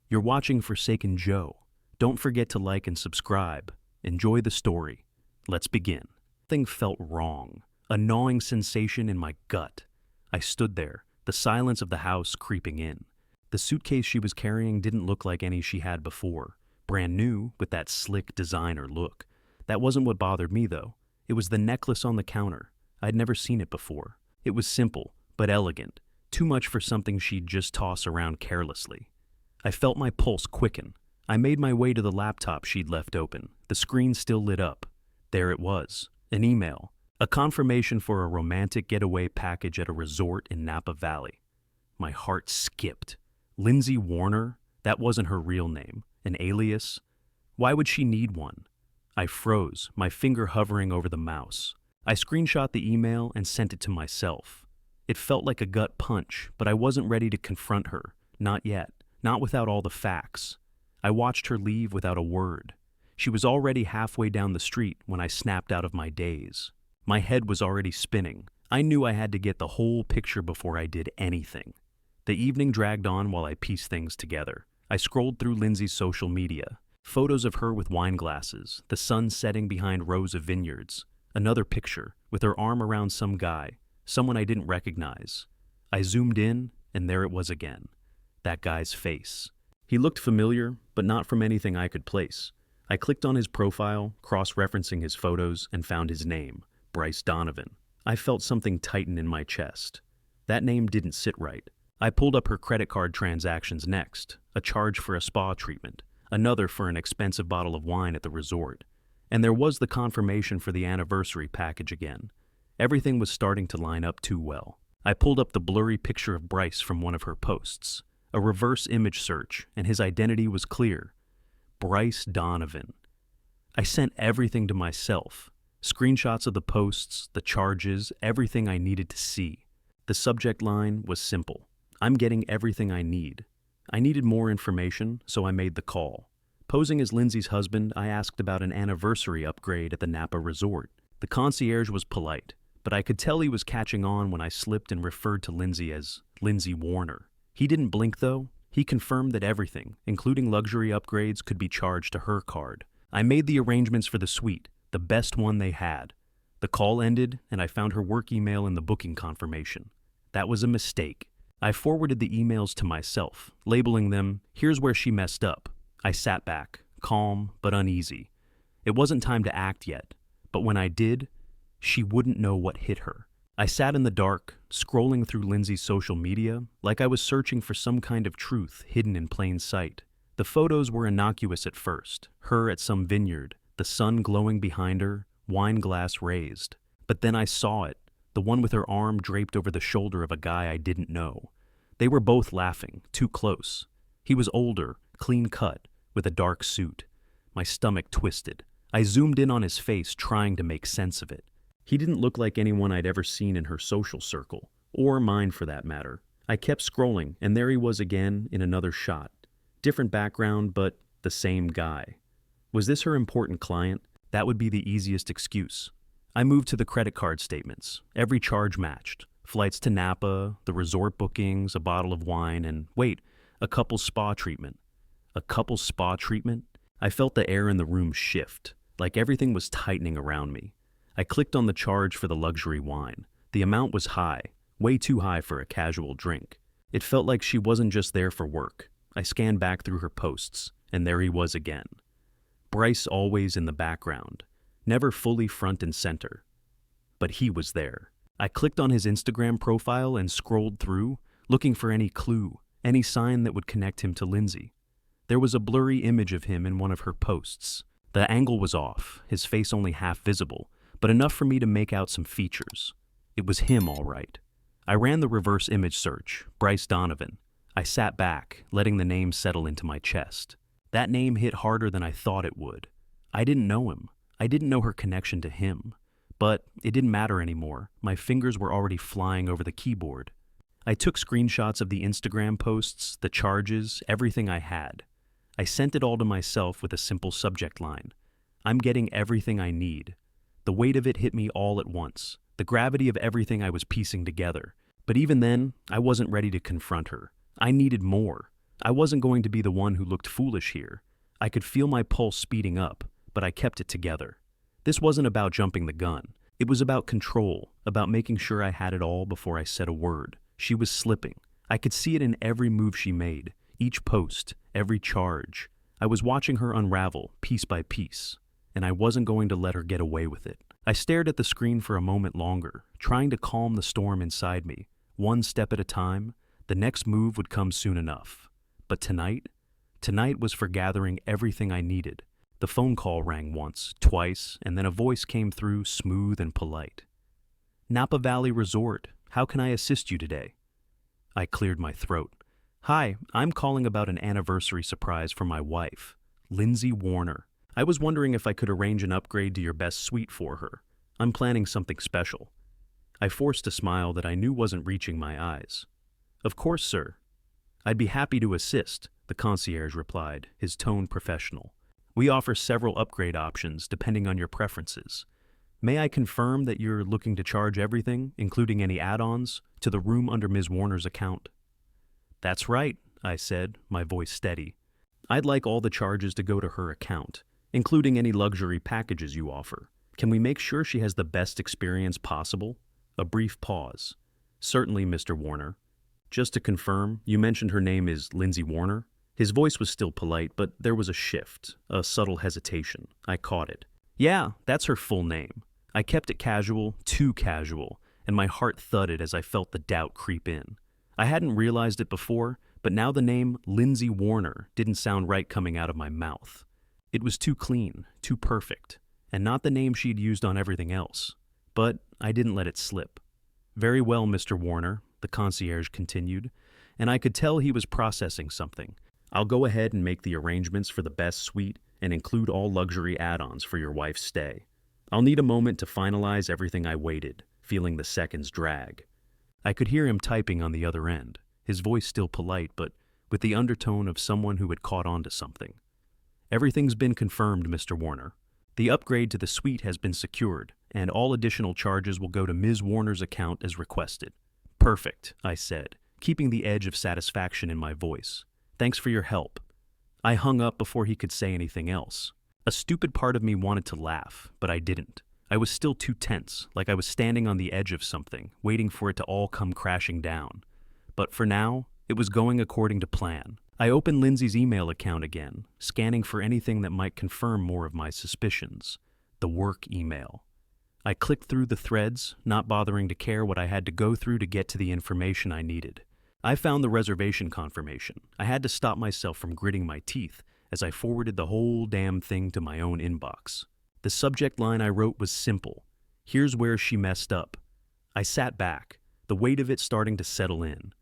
You're watching Forsaken Joe. Don't forget to like and subscribe. Enjoy the story. Let's begin. Something felt wrong, a gnawing sensation in my gut. I stood there, the silence of the house creeping in. The suitcase she was carrying didn't look like any she had before. Brand new, with that slick designer look. That wasn't what bothered me, though. It was the necklace on the counter. I'd never seen it before. It was simple, but elegant. Too much for something she'd just toss around carelessly. I felt my pulse quicken. I made my way to the laptop she'd left open. The screen still lit up. There it was. An email. A confirmation for a romantic getaway package at a resort in Napa Valley. My heart skipped. Lindsay Warner? That wasn't her real name. An alias? Why would she need one? I froze, my finger hovering over the mouse. I screenshot the email and sent it to myself. It felt like a gut punch, but I wasn't ready to confront her. Not yet. Not without all the facts. I watched her leave without a word. She was already halfway down the street when I snapped out of my daze. My head was already spinning. I knew I had to get the whole picture before I did anything. The evening dragged on while I pieced things together. I scrolled through Lindsay's social media. Photos of her with wine glasses, the sun setting behind rows of vineyards. Another picture, with her arm around some guy, someone I didn't recognize. I zoomed in, and there it was again. That guy's face. He looked familiar, but not from anything I could place. I clicked on his profile, cross-referencing his photos, and found his name, Bryce Donovan. I felt something tighten in my chest. That name didn't sit right. I pulled up her credit card transactions next, a charge for a spa treatment, another for an expensive bottle of wine at the resort. And there was the confirmation for the anniversary package again. Everything was starting to line up too well. I pulled up the blurry picture of Bryce from one of her posts. A reverse image search, and his identity was clear. Bryce Donovan. I sent everything to myself. Screenshots of the posts, the charges, everything I needed to see. The subject line was simple. I'm getting everything I need. I needed more information, so I made the call. Posing as Lindsay's husband, I asked about an anniversary upgrade at the Napa resort. The concierge was polite, but I could tell he was catching on when I slipped and referred to Lindsay as Lindsay Warner. He didn't blink, though. He confirmed that everything, including luxury upgrades, could be charged to her card. I made the arrangements for the suite, the best one they had. The call ended, and I found her work email in the booking confirmation. That was a mistake. I forwarded the emails to myself, labeling them, "Here's where she messed up." I sat back, calm but uneasy. It wasn't time to act yet, but when I did, she wouldn't know what hit her. I sat in the dark, scrolling through Lindsay's social media, like I was searching for some kind of truth hidden in plain sight. The photos were innocuous at first, her at some vineyard, the sun glowing behind her, wine glass raised. But then I saw it, the one with her arm draped over the shoulder of a guy I didn't know. They were both laughing, too close. He was older, clean-cut, with a dark suit. My stomach twisted. I zoomed in on his face, trying to make sense of it. He didn't look like anyone I'd ever seen in her social circle, or mine for that matter. I kept scrolling, and there he was again in another shot. Different background, but the same guy. Was this her important client? That would be the easiest excuse. I moved to the credit card statements. Every charge matched. Flights to Napa, the resort bookings, a bottle of wine, and wait, a couple's spa treatment. A couple's spa treatment? I felt the air in the room shift, like everything was tightening around me. I clicked on the charge for the luxury wine. The amount was high, way too high for a casual drink. It felt like she wasn't just there for work. I scanned back through her posts, and there he was again. Bryce always in the background, never fully front and center. But he was there. I clicked on his Instagram profile and scrolled through, looking for any clue, any sign that would connect him to Lindsay. There was a blurry image of him in one of her posts. The angle was off, his face only half visible, but enough for me to make out some features. It was him, all right. I ran the reverse image search, Bryce Donovan. I sat back, letting the name settle into my chest. That name hit harder than I thought it would. I didn't know him. I didn't know her connection to him. But it didn't matter anymore. My fingers were already flying over the keyboard. I took screenshots of the Instagram posts, the charges, everything I had. I sent it all to myself with a simple subject line. I'm getting everything I need. The weight of it hit me all at once, the gravity of everything I was piecing together. But even then, I wasn't ready to confront her. I needed more. I wasn't going to be the one who looked foolish here. I could feel my pulse speeding up, but I kept it together. This wasn't about jumping the gun. It was about control, about making sure I had it all before I said a word. She was slipping. I could see it in every move she made, each post, every charge. I was watching her unravel, piece by piece, and I wasn't going to let her get away with it. I stared at the screen for a moment longer, trying to calm the storm inside me. One step at a time, the next move would come soon enough. But tonight was for gathering everything I needed. The phone call rang once, twice, and then a voice came through, smooth and polite. "Napa Valley Resort, how can I assist you today?" I cleared my throat. "Hi, I'm calling about an anniversary surprise for my wife, Lindsay Warner. I was wondering if I could arrange an upgrade to your best suite for her. I'm planning something special." I forced a smile that I knew wasn't reaching my eyes. "Of course, sir. I'd be happy to assist," the concierge replied, his tone professional. "We offer several upgrade options depending on your preferences. May I confirm that you're looking to charge everything, including any add-ons, to the room under Ms. Warner's account?" "That's right," I said, my voice steady. "I'd like all the charges to go to her account, including any luxury packages you offer. Can we make sure she has the best experience possible?" A brief pause. "Certainly, Mr. Warner. Just to confirm, you mentioned her name is Lindsay Warner?" His voice was still polite, but there was a shift, a subtle hesitation. I caught it. "Yeah, that's her full name." I kept it casual, too casual, and my heart thudded as I felt the doubt creep in. I hadn't realized it before, but now the name Lindsay Warner didn't sound right coming out of my mouth. It was too clean, too perfect, and not the name she'd used on everything else. But I didn't let it slip. "Very well, Mr. Warner," the concierge continued, and I could tell he was processing something. "I'll go ahead and make the arrangements for the best suite and include all luxury add-ons for your wife's stay. I'll need a moment to finalize everything." I waited, feeling the seconds drag. I could hear him typing on the other end, his voice still polite, but with the undertone of someone who had caught on to something. "Everything's been confirmed, Mr. Warner. The upgrade to the suite has been secured, and all additional charges will go to Ms. Warner's account as requested." "Perfect," I said, keeping the edge of satisfaction in my voice. "Thanks for your help." I hung up before he could say anything else. A stupid part of me wanted to laugh, but I didn't. I was still too tense, like I was standing on the edge of something, waiting for it to all come crashing down. But for now, it was going according to plan. I opened Lindsay's email account again, scanning for anything that might confirm more of my suspicions. The work email. I clicked through the threads, not bothering to care what I had to go through to get to the information I needed. I found the reservation confirmation. I had to stop myself from gritting my teeth as I forwarded the whole damn thing to my own inbox. The subject line I wrote was simple. "Here's where she messed up." I sat back, the weight of it starting to settle in.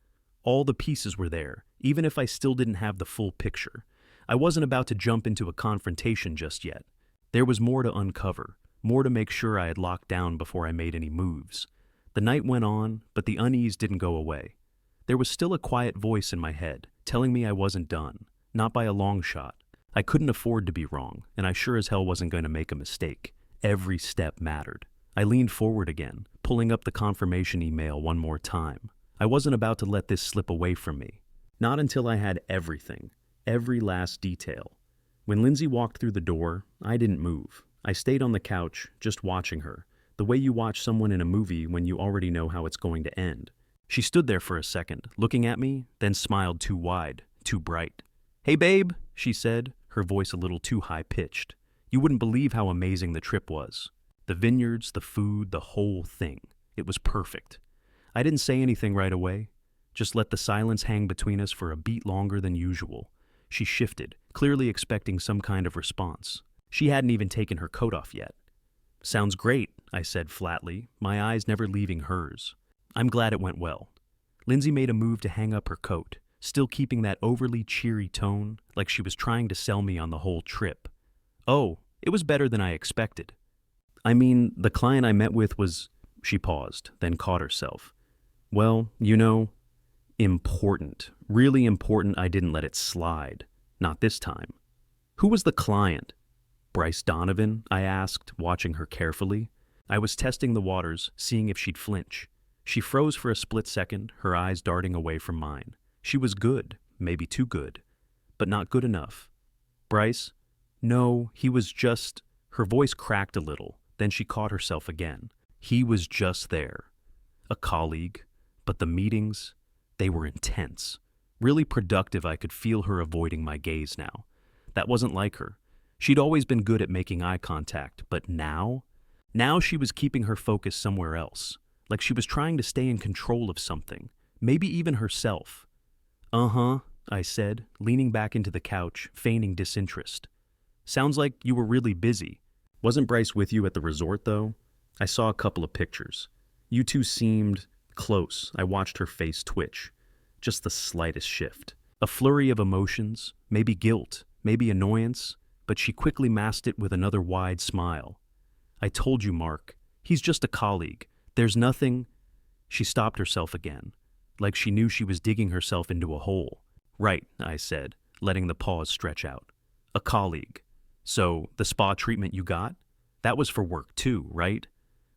All the pieces were there, even if I still didn't have the full picture. I wasn't about to jump into a confrontation just yet. There was more to uncover, more to make sure I had locked down before I made any moves. The night went on, but the unease didn't go away. There was still a quiet voice in my head, telling me I wasn't done, not by a long shot. I couldn't afford to be wrong, and I sure as hell wasn't going to make a mistake. Every step mattered. I leaned forward again, pulling up the confirmation email one more time. I wasn't about to let this slip away from me. Not until I had everything, every last detail. When Lindsay walked through the door, I didn't move. I stayed on the couch, just watching her, the way you watch someone in a movie when you already know how it's going to end. She stood there for a second, looking at me, then smiled too wide, too bright. "Hey, babe," she said, her voice a little too high-pitched. "You wouldn't believe how amazing the trip was. The vineyards, the food, the whole thing. It was perfect." I didn't say anything right away, just let the silence hang between us for a beat longer than usual. She shifted, clearly expecting some kind of response. She hadn't even taken her coat off yet. "Sounds great," I said flatly, my eyes never leaving hers. "I'm glad it went well." Lindsay made a move to hang up her coat, still keeping that overly cheery tone, like she was trying to sell me on the whole trip. "Oh, it was better than I expected. I mean, the client I met with was..." She paused, then caught herself. "Well, you know, important. Really important. I didn't let it slide. Not this time." "Who was the client?" "Bryce Donovan?" I asked, watching her carefully. I was testing the waters, seeing if she'd flinch. She froze for a split second, her eyes darting away from mine. She was good, maybe too good, but not good enough. Bryce? No, he was just... Her voice cracked a little, then she caught herself again. He was just there. A colleague, but the meetings, they were intense. Really productive. I could feel her avoiding my gaze now. That wasn't like her. She'd always been good at making eye contact, but now? Now she was keeping her focus somewhere else, like she was trying to stay in control of something, maybe even herself. Uh-huh, I said, leaning back into the couch, feigning disinterest. Sounds like you were really busy. Wasn't Bryce with you at the resort, though? I saw a couple of pictures. You two seemed close. I watched her face twitch. Just the slightest shift. A flurry of emotions, maybe guilt, maybe annoyance, but she quickly masked it with another wide smile. I told you, Mark. He's just a colleague. There's nothing... She stopped herself again, like she knew she was digging herself into a hole. Right, I said, letting the pause stretch out. A colleague. So, the spa treatment you got? That was for work too, right?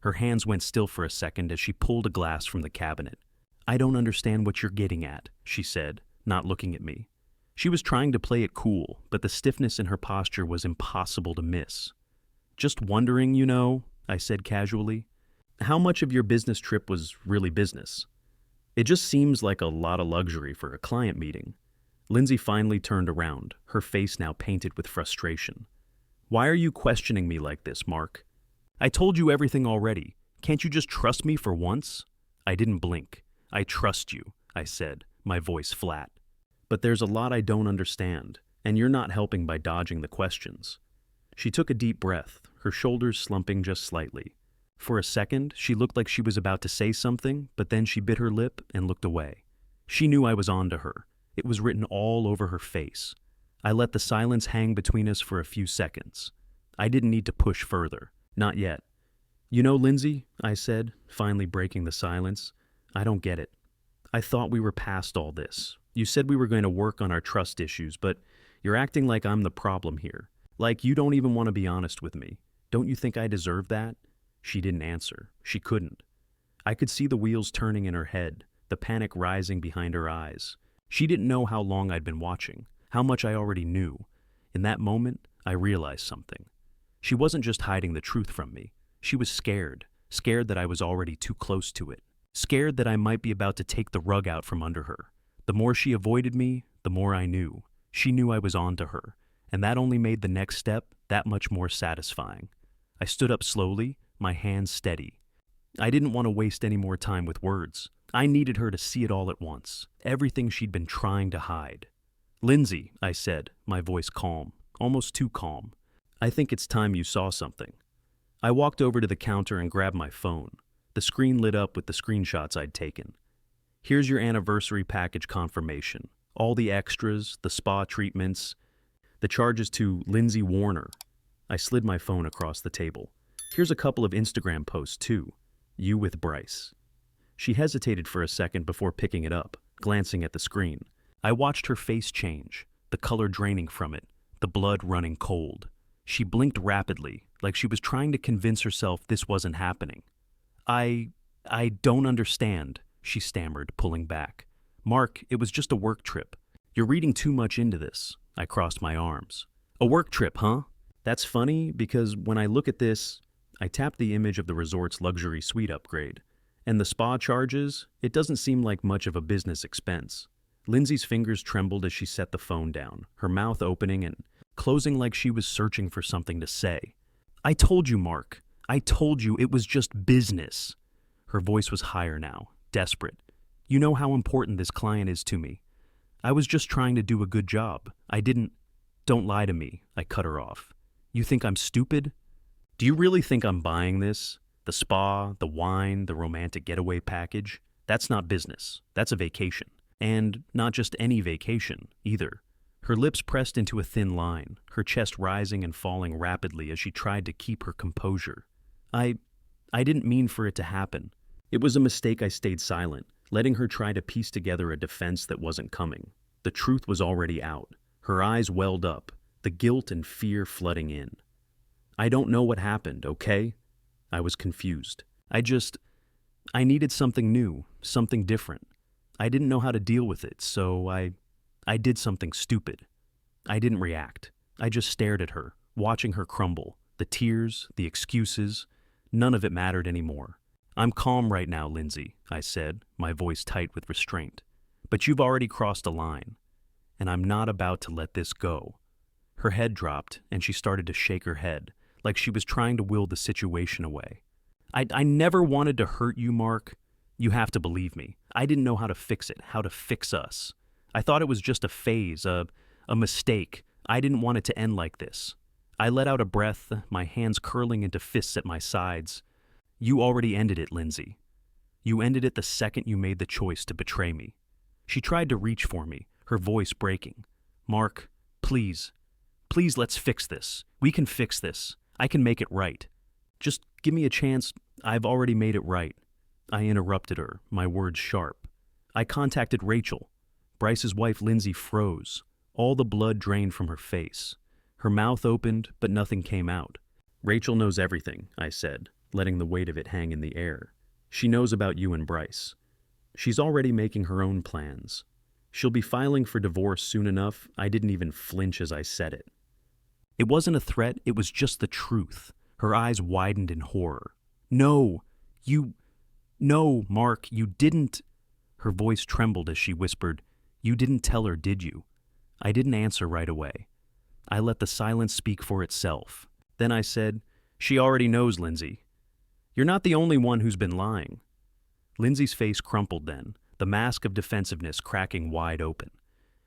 Her hands went still for a second as she pulled a glass from the cabinet. I don't understand what you're getting at, she said, not looking at me. She was trying to play it cool, but the stiffness in her posture was impossible to miss. Just wondering, you know, I said casually, how much of your business trip was really business? It just seems like a lot of luxury for a client meeting. Lindsay finally turned around, her face now painted with frustration. Why are you questioning me like this, Mark? I told you everything already. Can't you just trust me for once? I didn't blink. I trust you, I said, my voice flat. But there's a lot I don't understand, and you're not helping by dodging the questions. She took a deep breath, her shoulders slumping just slightly. For a second, she looked like she was about to say something, but then she bit her lip and looked away. She knew I was on to her. It was written all over her face. I let the silence hang between us for a few seconds. I didn't need to push further. Not yet. You know, Lindsay, I said, finally breaking the silence, I don't get it. I thought we were past all this. You said we were going to work on our trust issues, but you're acting like I'm the problem here. Like you don't even want to be honest with me. Don't you think I deserve that? She didn't answer. She couldn't. I could see the wheels turning in her head, the panic rising behind her eyes. She didn't know how long I'd been watching, how much I already knew. In that moment, I realized something. She wasn't just hiding the truth from me. She was scared that I was already too close to it, scared that I might be about to take the rug out from under her. The more she avoided me, the more I knew. She knew I was on to her, and that only made the next step that much more satisfying. I stood up slowly, my hands steady. I didn't want to waste any more time with words. I needed her to see it all at once, everything she'd been trying to hide. Lindsay, I said, my voice calm, almost too calm. I think it's time you saw something. I walked over to the counter and grabbed my phone. The screen lit up with the screenshots I'd taken. Here's your anniversary package confirmation. All the extras, the spa treatments, the charges to Lindsay Warner. I slid my phone across the table. Here's a couple of Instagram posts too. You with Bryce. She hesitated for a second before picking it up, glancing at the screen. I watched her face change, the color draining from it, the blood running cold. She blinked rapidly, like she was trying to convince herself this wasn't happening. I don't understand, she stammered, pulling back. Mark, it was just a work trip. You're reading too much into this. I crossed my arms. A work trip, huh? That's funny because when I look at this, I tapped the image of the resort's luxury suite upgrade. And the spa charges, it doesn't seem like much of a business expense. Lindsay's fingers trembled as she set the phone down, her mouth opening and closing like she was searching for something to say. I told you, Mark. I told you it was just business. Her voice was higher now, desperate. You know how important this client is to me. I was just trying to do a good job. Don't lie to me, I cut her off. You think I'm stupid? Do you really think I'm buying this? The spa, the wine, the romantic getaway package? That's not business. That's a vacation. And not just any vacation, either. Her lips pressed into a thin line, her chest rising and falling rapidly as she tried to keep her composure. I didn't mean for it to happen. It was a mistake I stayed silent, letting her try to piece together a defense that wasn't coming. The truth was already out. Her eyes welled up, the guilt and fear flooding in. I don't know what happened, okay? I was confused. I needed something new, something different. I didn't know how to deal with it, so I I did something stupid. I didn't react. I just stared at her, watching her crumble. The tears, the excuses, none of it mattered anymore. I'm calm right now, Lindsay, I said, my voice tight with restraint. But you've already crossed a line, and I'm not about to let this go. Her head dropped, and she started to shake her head, like she was trying to will the situation away. I never wanted to hurt you, Mark. You have to believe me. I didn't know how to fix it, how to fix us. I thought it was just a phase, a mistake. I didn't want it to end like this. I let out a breath, my hands curling into fists at my sides. You already ended it, Lindsay. You ended it the second you made the choice to betray me. She tried to reach for me, her voice breaking. Mark, please, let's fix this. We can fix this. I can make it right. Just give me a chance. I've already made it right. I interrupted her, my words sharp. I contacted Rachel. Bryce's wife, Lindsay, froze. All the blood drained from her face. Her mouth opened, but nothing came out. Rachel knows everything, I said, letting the weight of it hang in the air. She knows about you and Bryce. She's already making her own plans. She'll be filing for divorce soon enough. I didn't even flinch as I said it. It wasn't a threat, it was just the truth. Her eyes widened in horror. No, Mark, you didn't. Her voice trembled as she whispered, You didn't tell her, did you? I didn't answer right away. I let the silence speak for itself. Then I said, She already knows, Lindsay. You're not the only one who's been lying. Lindsay's face crumpled then, the mask of defensiveness cracking wide open.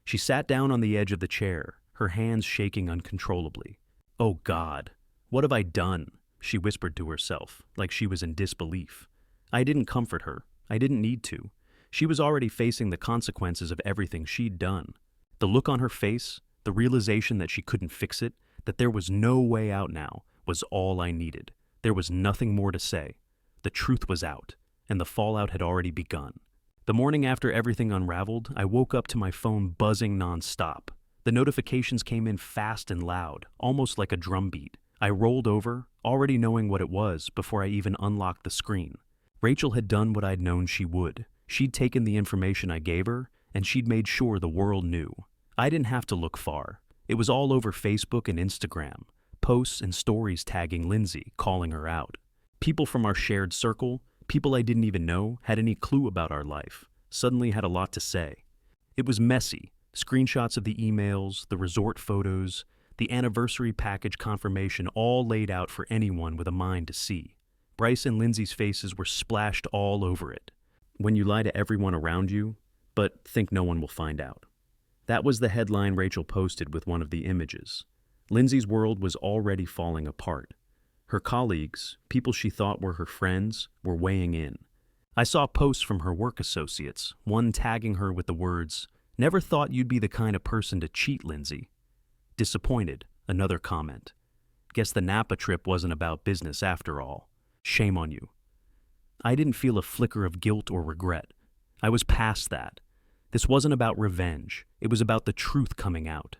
She sat down on the edge of the chair, her hands shaking uncontrollably. Oh God, what have I done? She whispered to herself, like she was in disbelief. I didn't comfort her. I didn't need to. She was already facing the consequences of everything she'd done. The look on her face, the realization that she couldn't fix it, that there was no way out now, was all I needed. There was nothing more to say. The truth was out, and the fallout had already begun. The morning after everything unraveled, I woke up to my phone buzzing nonstop. The notifications came in fast and loud, almost like a drumbeat. I rolled over, already knowing what it was before I even unlocked the screen. Rachel had done what I'd known she would. She'd taken the information I gave her, and she'd made sure the world knew. I didn't have to look far. It was all over Facebook and Instagram, posts and stories tagging Lindsay, calling her out. People from our shared circle, people I didn't even know, had any clue about our life, suddenly had a lot to say. It was messy. Screenshots of the emails, the resort photos, the anniversary package confirmation, all laid out for anyone with a mind to see. Bryce and Lindsay's faces were splashed all over it. When you lie to everyone around you, but think no one will find out. That was the headline Rachel posted with one of the images. Lindsay's world was already falling apart. Her colleagues, people she thought were her friends, were weighing in. I saw posts from her work associates, one tagging her with the words, "Never thought you'd be the kind of person to cheat, Lindsay." Disappointed, another comment. Guess the Napa trip wasn't about business after all. Shame on you. I didn't feel a flicker of guilt or regret. I was past that. This wasn't about revenge. It was about the truth coming out.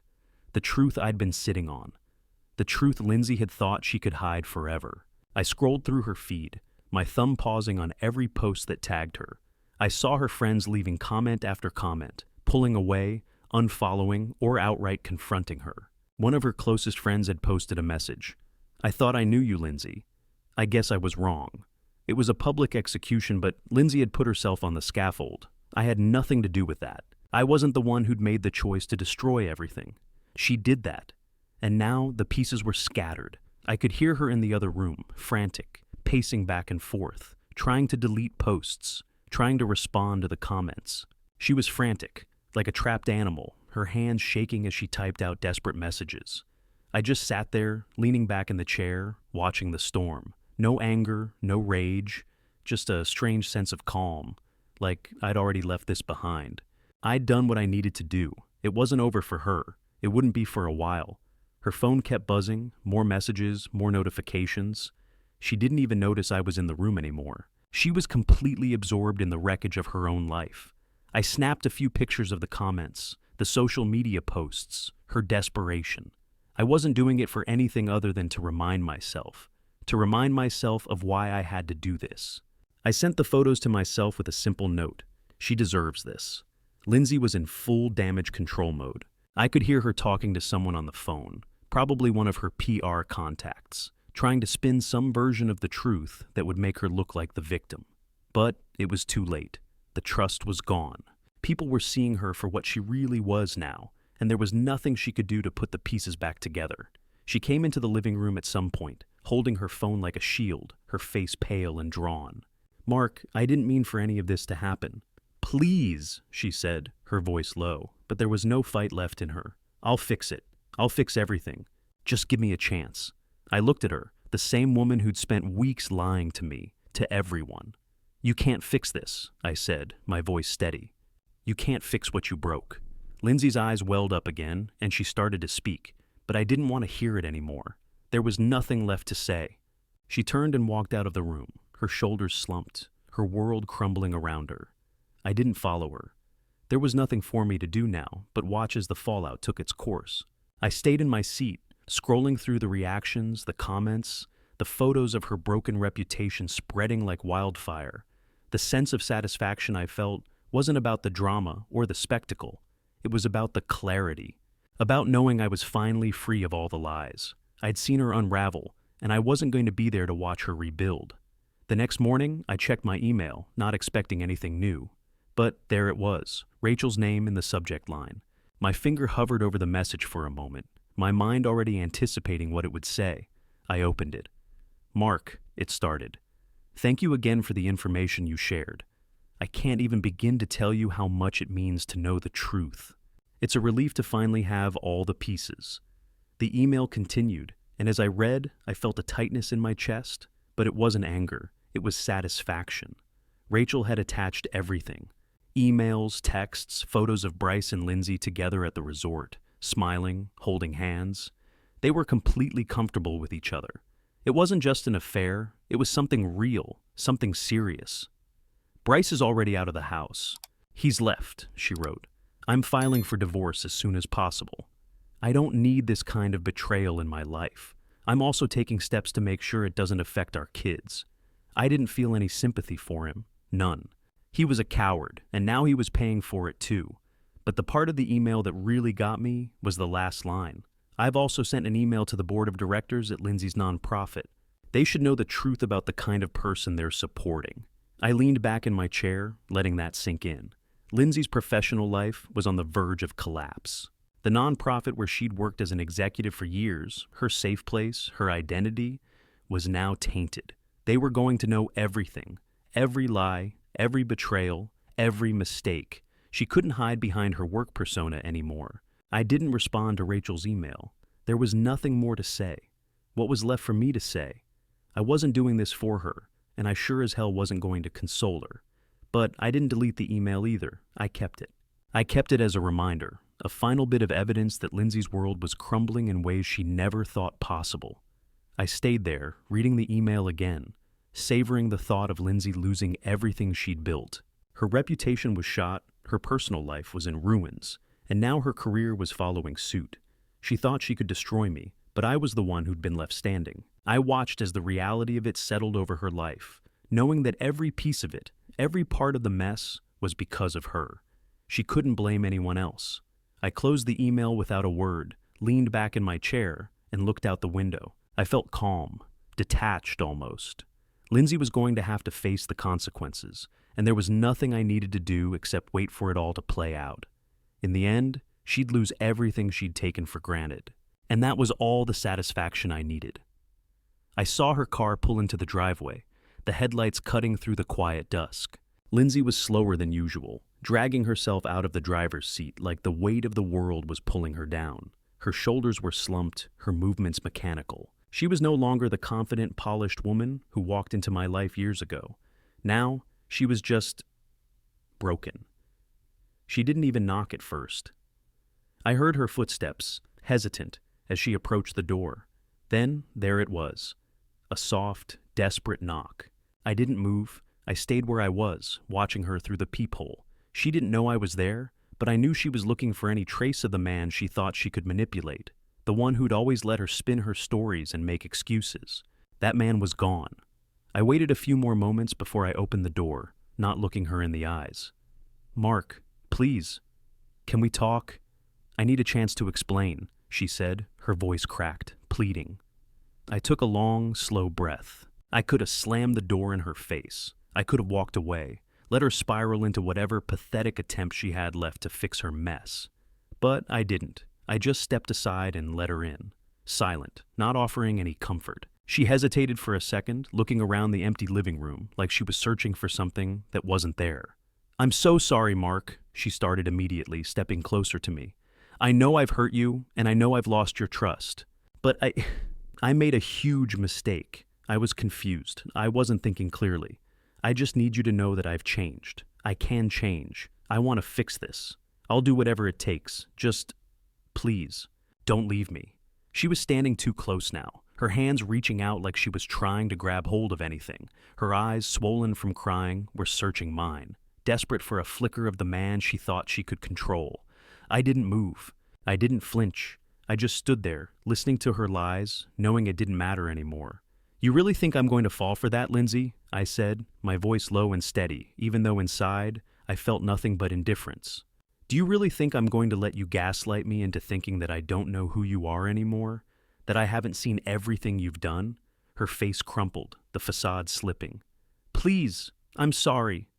The truth I'd been sitting on. The truth Lindsay had thought she could hide forever. I scrolled through her feed, my thumb pausing on every post that tagged her. I saw her friends leaving comment after comment, pulling away, unfollowing, or outright confronting her. One of her closest friends had posted a message. "I thought I knew you, Lindsay. I guess I was wrong." It was a public execution, but Lindsay had put herself on the scaffold. I had nothing to do with that. I wasn't the one who'd made the choice to destroy everything. She did that. And now the pieces were scattered. I could hear her in the other room, frantic, pacing back and forth, trying to delete posts, trying to respond to the comments. She was frantic, like a trapped animal, her hands shaking as she typed out desperate messages. I just sat there, leaning back in the chair, watching the storm. No anger, no rage, just a strange sense of calm, like I'd already left this behind. I'd done what I needed to do. It wasn't over for her. It wouldn't be for a while. Her phone kept buzzing, more messages, more notifications. She didn't even notice I was in the room anymore. She was completely absorbed in the wreckage of her own life. I snapped a few pictures of the comments, the social media posts, her desperation. I wasn't doing it for anything other than to remind myself of why I had to do this. I sent the photos to myself with a simple note. She deserves this. Lindsay was in full damage control mode. I could hear her talking to someone on the phone, probably one of her PR contacts, trying to spin some version of the truth that would make her look like the victim. But it was too late. The trust was gone. People were seeing her for what she really was now, and there was nothing she could do to put the pieces back together. She came into the living room at some point, holding her phone like a shield, her face pale and drawn. "Mark, I didn't mean for any of this to happen." "Please," she said, her voice low, but there was no fight left in her. "I'll fix it. I'll fix everything. Just give me a chance." I looked at her, the same woman who'd spent weeks lying to me, to everyone. "You can't fix this," I said, my voice steady. "You can't fix what you broke." Lindsay's eyes welled up again, and she started to speak, but I didn't want to hear it anymore. There was nothing left to say. She turned and walked out of the room, her shoulders slumped, her world crumbling around her. I didn't follow her. There was nothing for me to do now but watch as the fallout took its course. I stayed in my seat, scrolling through the reactions, the comments, the photos of her broken reputation spreading like wildfire. The sense of satisfaction I felt wasn't about the drama or the spectacle. It was about the clarity, about knowing I was finally free of all the lies. I'd seen her unravel, and I wasn't going to be there to watch her rebuild. The next morning, I checked my email, not expecting anything new. But there it was, Rachel's name in the subject line. My finger hovered over the message for a moment, my mind already anticipating what it would say. I opened it. "Mark," it started. "Thank you again for the information you shared. I can't even begin to tell you how much it means to know the truth. It's a relief to finally have all the pieces." The email continued, and as I read, I felt a tightness in my chest, but it wasn't anger, it was satisfaction. Rachel had attached everything. Emails, texts, photos of Bryce and Lindsay together at the resort, smiling, holding hands. They were completely comfortable with each other. It wasn't just an affair, it was something real, something serious. "Bryce is already out of the house. He's left," she wrote. "I'm filing for divorce as soon as possible. I don't need this kind of betrayal in my life. I'm also taking steps to make sure it doesn't affect our kids." I didn't feel any sympathy for him, none. He was a coward, and now he was paying for it too. But the part of the email that really got me was the last line. "I've also sent an email to the board of directors at Lindsay's nonprofit. They should know the truth about the kind of person they're supporting." I leaned back in my chair, letting that sink in. Lindsay's professional life was on the verge of collapse. The nonprofit where she'd worked as an executive for years, her safe place, her identity, was now tainted. They were going to know everything, every lie, every betrayal, every mistake. She couldn't hide behind her work persona anymore. I didn't respond to Rachel's email. There was nothing more to say. What was left for me to say? I wasn't doing this for her, and I sure as hell wasn't going to console her. But I didn't delete the email either. I kept it. I kept it as a reminder, a final bit of evidence that Lindsay's world was crumbling in ways she never thought possible. I stayed there, reading the email again, savoring the thought of Lindsay losing everything she'd built. Her reputation was shot, her personal life was in ruins, and now her career was following suit. She thought she could destroy me, but I was the one who'd been left standing. I watched as the reality of it settled over her life, knowing that every piece of it, every part of the mess, was because of her. She couldn't blame anyone else. I closed the email without a word, leaned back in my chair, and looked out the window. I felt calm, detached almost. Lindsay was going to have to face the consequences, and there was nothing I needed to do except wait for it all to play out. In the end, she'd lose everything she'd taken for granted, and that was all the satisfaction I needed. I saw her car pull into the driveway, the headlights cutting through the quiet dusk. Lindsay was slower than usual, dragging herself out of the driver's seat like the weight of the world was pulling her down. Her shoulders were slumped, her movements mechanical. She was no longer the confident, polished woman who walked into my life years ago. Now, she was just broken. She didn't even knock at first. I heard her footsteps, hesitant, as she approached the door. Then, there it was. A soft, desperate knock. I didn't move. I stayed where I was, watching her through the peephole. She didn't know I was there, but I knew she was looking for any trace of the man she thought she could manipulate, the one who'd always let her spin her stories and make excuses. That man was gone. I waited a few more moments before I opened the door, not looking her in the eyes. "Mark, Please, can we talk? I need a chance to explain, she said, her voice cracked, pleading. I took a long, slow breath. I could have slammed the door in her face. I could have walked away, let her spiral into whatever pathetic attempt she had left to fix her mess. But I didn't. I just stepped aside and let her in, silent, not offering any comfort. She hesitated for a second, looking around the empty living room like she was searching for something that wasn't there. I'm so sorry, Mark, she started immediately, stepping closer to me. I know I've hurt you, and I know I've lost your trust. But I made a huge mistake. I was confused. I wasn't thinking clearly. I just need you to know that I've changed. I can change. I want to fix this. I'll do whatever it takes. Just, please, don't leave me. She was standing too close now, her hands reaching out like she was trying to grab hold of anything. Her eyes, swollen from crying, were searching mine, desperate for a flicker of the man she thought she could control. I didn't move. I didn't flinch. I just stood there, listening to her lies, knowing it didn't matter anymore. You really think I'm going to fall for that, Lindsay? I said, my voice low and steady, even though inside I felt nothing but indifference. Do you really think I'm going to let you gaslight me into thinking that I don't know who you are anymore? That I haven't seen everything you've done? Her face crumpled, the facade slipping. Please, I'm sorry.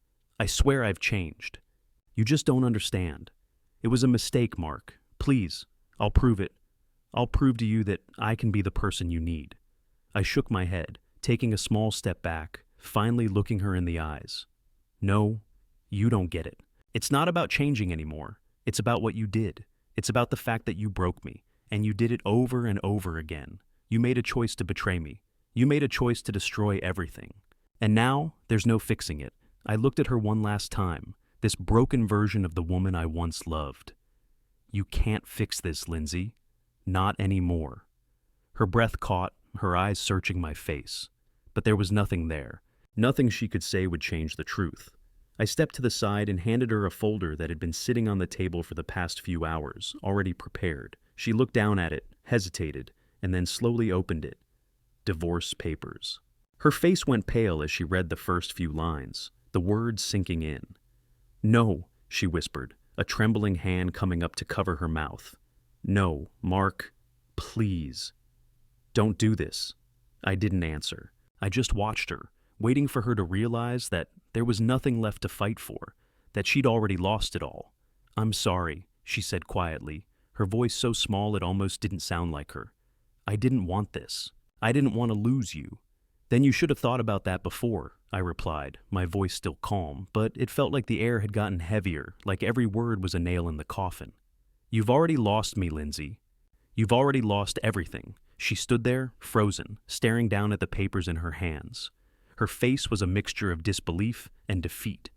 I swear I've changed. You just don't understand. It was a mistake, Mark. Please, I'll prove it. I'll prove to you that I can be the person you need. I shook my head, taking a small step back, finally looking her in the eyes. No, you don't get it. It's not about changing anymore. It's about what you did. It's about the fact that you broke me, and you did it over and over again. You made a choice to betray me. You made a choice to destroy everything. And now, there's no fixing it. I looked at her one last time, this broken version of the woman I once loved. You can't fix this, Lindsay. Not anymore. Her breath caught, her eyes searching my face. But there was nothing there. Nothing she could say would change the truth. I stepped to the side and handed her a folder that had been sitting on the table for the past few hours, already prepared. She looked down at it, hesitated, and then slowly opened it. Divorce papers. Her face went pale as she read the first few lines, the words sinking in. No, she whispered, a trembling hand coming up to cover her mouth. No, Mark, please. Don't do this. I didn't answer. I just watched her, waiting for her to realize that there was nothing left to fight for, that she'd already lost it all. I'm sorry, she said quietly, her voice so small it almost didn't sound like her. I didn't want this. I didn't want to lose you. Then you should have thought about that before, I replied, my voice still calm, but it felt like the air had gotten heavier, like every word was a nail in the coffin. You've already lost me, Lindsay. You've already lost everything. She stood there, frozen, staring down at the papers in her hands. Her face was a mixture of disbelief and defeat.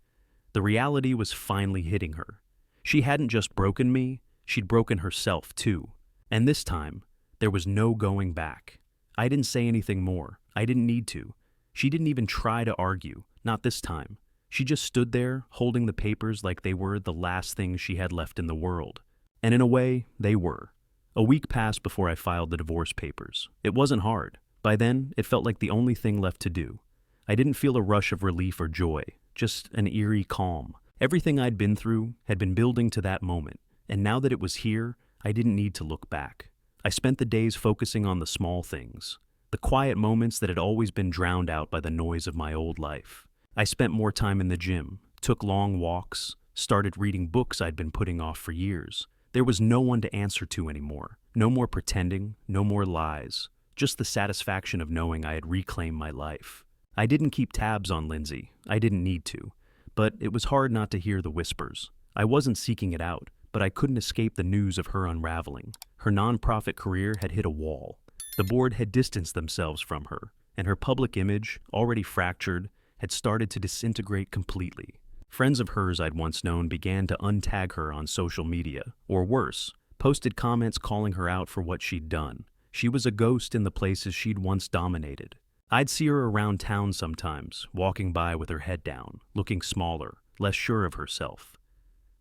The reality was finally hitting her. She hadn't just broken me, she'd broken herself too. And this time, there was no going back. I didn't say anything more. I didn't need to. She didn't even try to argue, not this time. She just stood there, holding the papers like they were the last thing she had left in the world. And in a way, they were. A week passed before I filed the divorce papers. It wasn't hard. By then, it felt like the only thing left to do. I didn't feel a rush of relief or joy, just an eerie calm. Everything I'd been through had been building to that moment, and now that it was here, I didn't need to look back. I spent the days focusing on the small things, the quiet moments that had always been drowned out by the noise of my old life. I spent more time in the gym, took long walks, started reading books I'd been putting off for years. There was no one to answer to anymore. No more pretending, no more lies. Just the satisfaction of knowing I had reclaimed my life. I didn't keep tabs on Lindsay. I didn't need to. But it was hard not to hear the whispers. I wasn't seeking it out, but I couldn't escape the news of her unraveling. Her nonprofit career had hit a wall. The board had distanced themselves from her, and her public image, already fractured, had started to disintegrate completely. Friends of hers I'd once known began to untag her on social media, or worse, posted comments calling her out for what she'd done. She was a ghost in the places she'd once dominated. I'd see her around town sometimes, walking by with her head down, looking smaller, less sure of herself.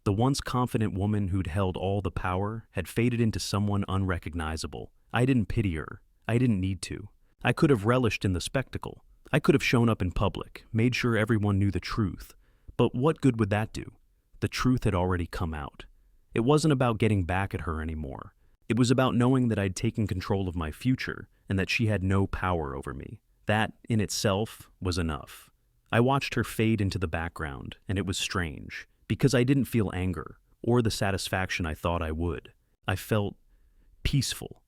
The once confident woman who'd held all the power had faded into someone unrecognizable. I didn't pity her. I didn't need to. I could have relished in the spectacle. I could have shown up in public, made sure everyone knew the truth. But what good would that do? the truth had already come out. It wasn't about getting back at her anymore. It was about knowing that I'd taken control of my future and that she had no power over me. That, in itself, was enough. I watched her fade into the background, and it was strange, because I didn't feel anger, or the satisfaction I thought I would. I felt peaceful,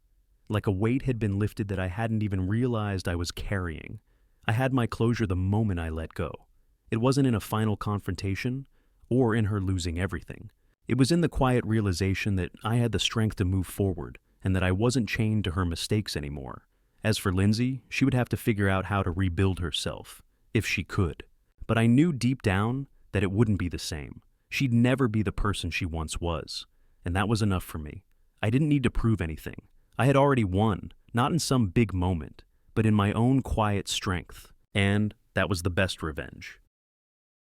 like a weight had been lifted that I hadn't even realized I was carrying. I had my closure the moment I let go. It wasn't in a final confrontation, or in her losing everything. It was in the quiet realization that I had the strength to move forward, and that I wasn't chained to her mistakes anymore. As for Lindsay, she would have to figure out how to rebuild herself, if she could. But I knew deep down that it wouldn't be the same. She'd never be the person she once was, and that was enough for me. I didn't need to prove anything. I had already won, not in some big moment, but in my own quiet strength. And that was the best revenge.